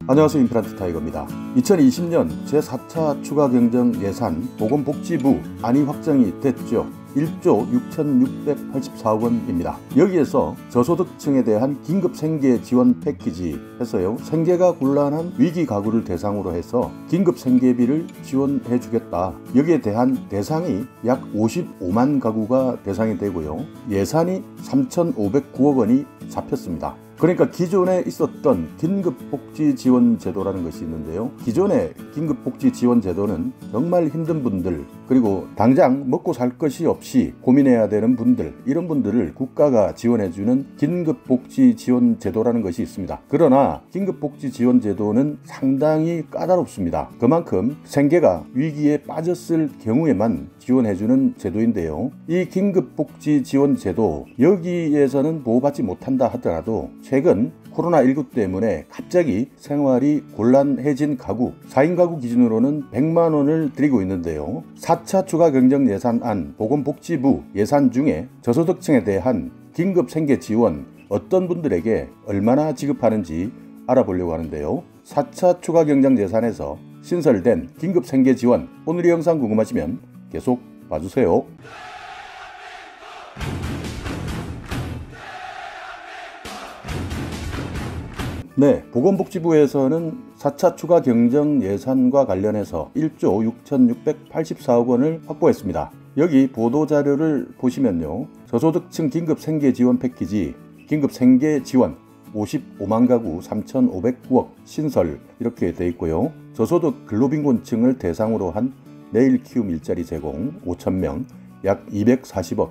안녕하세요. 임플란트 타이거입니다. 2020년 제4차 추가경정 예산 보건복지부 안이 확정이 됐죠. 1조 6,684억 원입니다. 여기에서 저소득층에 대한 긴급 생계 지원 패키지 해서요, 생계가 곤란한 위기 가구를 대상으로 해서 긴급 생계비를 지원해 주겠다. 여기에 대한 대상이 약 55만 가구가 대상이 되고요, 예산이 3,509억 원이 잡혔습니다. 그러니까 기존에 있었던 긴급복지지원제도라는 것이 있는데요, 기존의 긴급복지지원제도는 정말 힘든 분들, 그리고 당장 먹고 살 것이 없이 고민해야 되는 분들, 이런 분들을 국가가 지원해주는 긴급복지지원제도라는 것이 있습니다. 그러나 긴급복지지원제도는 상당히 까다롭습니다. 그만큼 생계가 위기에 빠졌을 경우에만 지원해주는 제도인데요, 이 긴급복지지원제도 여기에서는 보호받지 못한다 하더라도 최근 코로나19 때문에 갑자기 생활이 곤란해진 가구, 4인 가구 기준으로는 100만 원을 드리고 있는데요, 4차 추가 경정 예산안 보건복지부 예산 중에 저소득층에 대한 긴급 생계 지원 어떤 분들에게 얼마나 지급하는지 알아보려고 하는데요, 4차 추가 경정 예산에서 신설된 긴급 생계 지원, 오늘 이 영상 궁금하시면 계속 봐주세요. 네, 보건복지부에서는 4차 추가 경정 예산과 관련해서 1조 6,684억 원을 확보했습니다. 여기 보도자료를 보시면요, 저소득층 긴급 생계 지원 패키지, 긴급 생계 지원 55만 가구 3,509억 신설 이렇게 돼 있고요, 저소득 근로빈곤층을 대상으로 한 매일 키움 일자리 제공 5,000명 약 240억,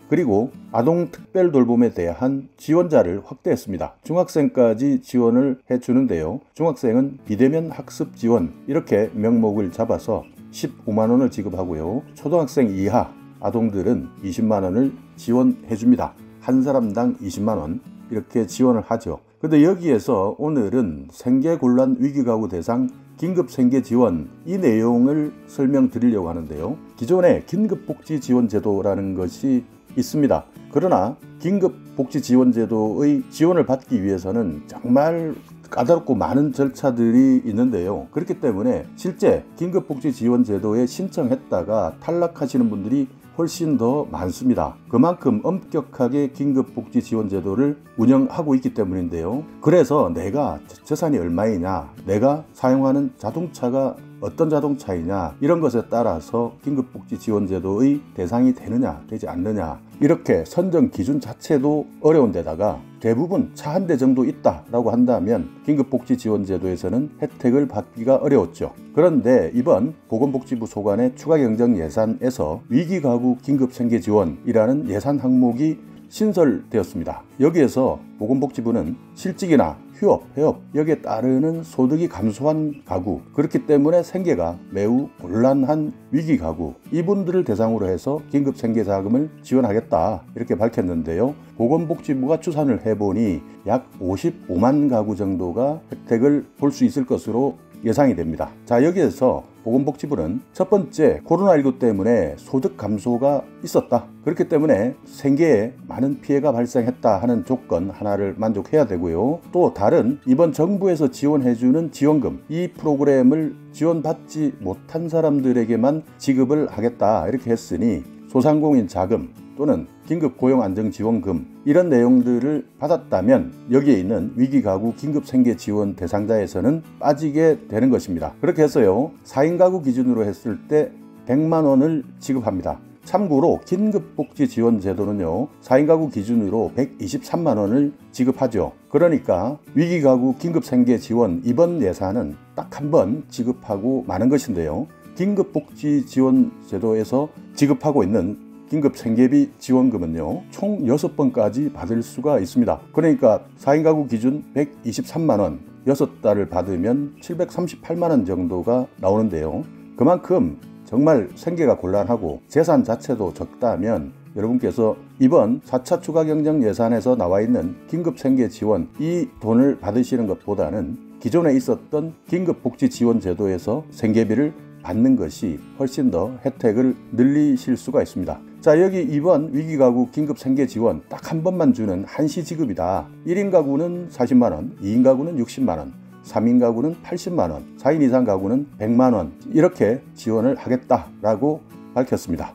그리고 아동 특별 돌봄에 대한 지원자를 확대했습니다. 중학생까지 지원을 해주는데요, 중학생은 비대면 학습 지원 이렇게 명목을 잡아서 15만 원을 지급하고요, 초등학생 이하 아동들은 20만 원을 지원해 줍니다. 한 사람당 20만 원 이렇게 지원을 하죠. 근데 여기에서 오늘은 생계곤란 위기가구 대상 긴급생계지원 이 내용을 설명드리려고 하는데요, 기존의 긴급복지지원제도라는 것이 있습니다. 그러나 긴급복지지원제도의 지원을 받기 위해서는 정말 까다롭고 많은 절차들이 있는데요, 그렇기 때문에 실제 긴급복지지원제도에 신청했다가 탈락하시는 분들이 훨씬 더 많습니다. 그만큼 엄격하게 긴급복지지원제도를 운영하고 있기 때문인데요, 그래서 내가 재산이 얼마이냐, 내가 사용하는 자동차가 어떤 자동차이냐, 이런 것에 따라서 긴급복지지원제도의 대상이 되느냐 되지 않느냐, 이렇게 선정 기준 자체도 어려운 데다가 대부분 차 한 대 정도 있다라고 한다면 긴급복지지원제도에서는 혜택을 받기가 어려웠죠. 그런데 이번 보건복지부 소관의 추가 경정 예산에서 위기가구 긴급생계지원이라는 예산 항목이 신설되었습니다. 여기에서 보건복지부는 실직이나 휴업, 폐업 여기에 따르는 소득이 감소한 가구, 그렇기 때문에 생계가 매우 곤란한 위기 가구, 이분들을 대상으로 해서 긴급 생계 자금을 지원하겠다 이렇게 밝혔는데요, 보건복지부가 추산을 해보니 약 55만 가구 정도가 혜택을 볼 수 있을 것으로 예상이 됩니다. 자, 여기에서 보건복지부는 첫 번째, 코로나19 때문에 소득 감소가 있었다, 그렇기 때문에 생계에 많은 피해가 발생했다 하는 조건 하나를 만족해야 되고요, 또 다른 이번 정부에서 지원해주는 지원금, 이 프로그램을 지원받지 못한 사람들에게만 지급을 하겠다 이렇게 했으니 소상공인 자금 또는 긴급고용안정지원금 이런 내용들을 받았다면 여기에 있는 위기가구 긴급생계지원 대상자에서는 빠지게 되는 것입니다. 그렇게 해서요, 4인 가구 기준으로 했을 때 100만 원을 지급합니다. 참고로 긴급복지지원제도는요, 4인 가구 기준으로 123만 원을 지급하죠. 그러니까 위기가구 긴급생계지원 이번 예산은 딱 한 번 지급하고 마는 것인데요, 긴급복지지원제도에서 지급하고 있는 긴급생계비 지원금은요, 총 6번까지 받을 수가 있습니다. 그러니까 4인 가구 기준 123만 원, 6달을 받으면 738만 원 정도가 나오는데요, 그만큼 정말 생계가 곤란하고 재산 자체도 적다면 여러분께서 이번 4차 추가 경정 예산에서 나와 있는 긴급생계지원 이 돈을 받으시는 것보다는 기존에 있었던 긴급복지지원제도에서 생계비를 받는 것이 훨씬 더 혜택을 늘리실 수가 있습니다. 자, 여기 이번 위기가구 긴급생계지원 딱 한 번만 주는 한시 지급이다. 1인 가구는 40만원, 2인 가구는 60만원, 3인 가구는 80만 원, 4인 이상 가구는 100만 원 이렇게 지원을 하겠다라고 밝혔습니다.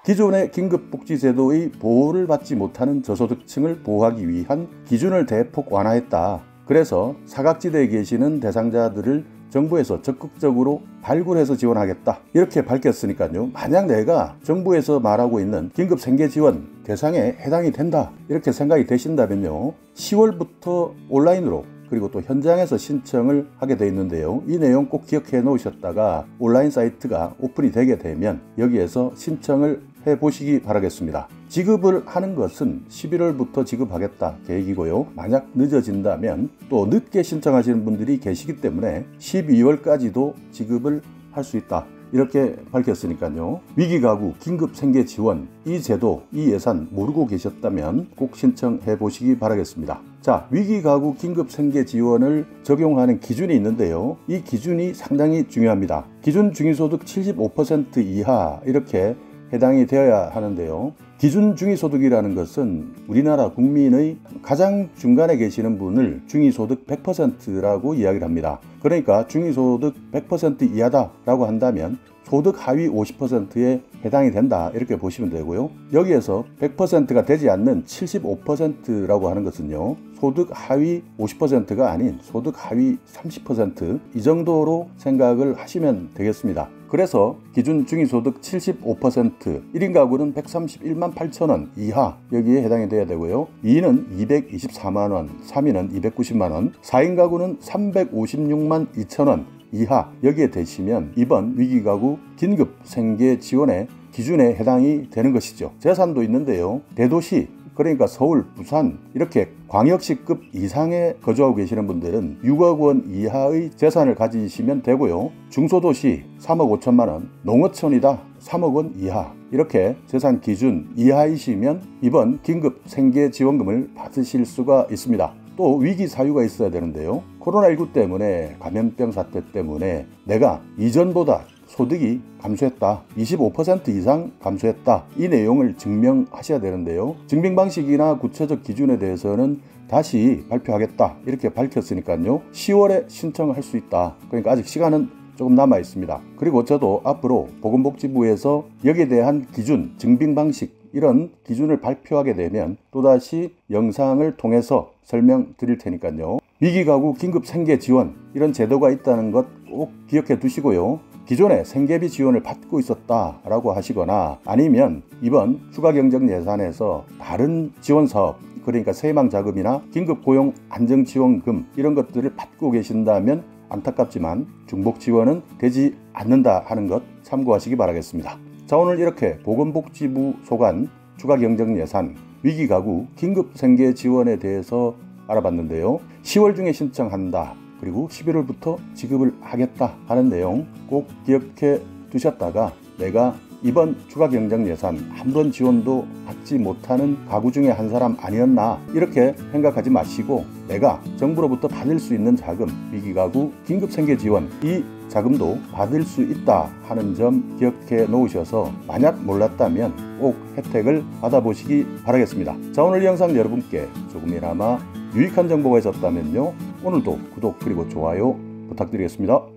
기존의 긴급복지제도의 보호를 받지 못하는 저소득층을 보호하기 위한 기준을 대폭 완화했다. 그래서 사각지대에 계시는 대상자들을 정부에서 적극적으로 발굴해서 지원하겠다 이렇게 밝혔으니까요. 만약 내가 정부에서 말하고 있는 긴급생계지원 대상에 해당이 된다 이렇게 생각이 되신다면요, 10월부터 온라인으로 그리고 또 현장에서 신청을 하게 되어 있는데요. 이 내용 꼭 기억해 놓으셨다가 온라인 사이트가 오픈이 되게 되면 여기에서 신청을 해보시기 바라겠습니다. 지급을 하는 것은 11월부터 지급하겠다 계획이고요. 만약 늦어진다면 또 늦게 신청하시는 분들이 계시기 때문에 12월까지도 지급을 할 수 있다 이렇게 밝혔으니까요. 위기가구 긴급생계지원 이 제도 이 예산 모르고 계셨다면 꼭 신청해 보시기 바라겠습니다. 자, 위기가구 긴급생계지원을 적용하는 기준이 있는데요. 이 기준이 상당히 중요합니다. 기준 중위소득 75% 이하 이렇게 해당이 되어야 하는데요. 기준 중위소득이라는 것은 우리나라 국민의 가장 중간에 계시는 분을 중위소득 100%라고 이야기를 합니다. 그러니까 중위소득 100% 이하다라고 한다면 소득 하위 50%에 해당이 된다 이렇게 보시면 되고요. 여기에서 100%가 되지 않는 75%라고 하는 것은요, 소득 하위 50%가 아닌 소득 하위 30% 이 정도로 생각을 하시면 되겠습니다. 그래서 기준 중위소득 75% 1인 가구는 131만 8천 원 이하 여기에 해당이 돼야 되고요. 2인은 224만 원, 3인은 290만 원, 4인 가구는 356만 2천 원 이하 여기에 되시면 이번 위기가구 긴급생계지원의 기준에 해당이 되는 것이죠. 재산도 있는데요. 대도시 그러니까 서울, 부산 이렇게 광역시급 이상에 거주하고 계시는 분들은 6억 원 이하의 재산을 가지시면 되고요. 중소도시 3억 5천만 원, 농어촌이다 3억 원 이하 이렇게 재산 기준 이하이시면 이번 긴급생계지원금을 받으실 수가 있습니다. 또 위기 사유가 있어야 되는데요. 코로나19 때문에 감염병 사태 때문에 내가 이전보다 소득이 감소했다. 25% 이상 감소했다. 이 내용을 증명하셔야 되는데요. 증빙 방식이나 구체적 기준에 대해서는 다시 발표하겠다. 이렇게 밝혔으니까요. 10월에 신청할 수 있다. 그러니까 아직 시간은 조금 남아 있습니다. 그리고 저도 앞으로 보건복지부에서 여기에 대한 기준, 증빙 방식 이런 기준을 발표하게 되면 또다시 영상을 통해서 설명드릴 테니까요. 위기가구 긴급생계지원 이런 제도가 있다는 것 꼭 기억해 두시고요. 기존에 생계비 지원을 받고 있었다라고 하시거나 아니면 이번 추가경정 예산에서 다른 지원사업 그러니까 세망자금이나 긴급고용 안정지원금 이런 것들을 받고 계신다면 안타깝지만 중복 지원은 되지 않는다 하는 것 참고하시기 바라겠습니다. 자, 오늘 이렇게 보건복지부 소관 추가경정 예산 위기가구 긴급생계지원에 대해서 알아봤는데요. 10월 중에 신청한다. 그리고 11월부터 지급을 하겠다 하는 내용 꼭 기억해 두셨다가 내가 이번 추가경정 예산 한 번 지원도 받지 못하는 가구 중에 한 사람 아니었나 이렇게 생각하지 마시고 내가 정부로부터 받을 수 있는 자금 위기가구 긴급생계지원 이 자금도 받을 수 있다 하는 점 기억해 놓으셔서 만약 몰랐다면 꼭 혜택을 받아보시기 바라겠습니다. 자, 오늘 영상 여러분께 조금이나마 유익한 정보가 있었다면요. 오늘도 구독 그리고 좋아요 부탁드리겠습니다.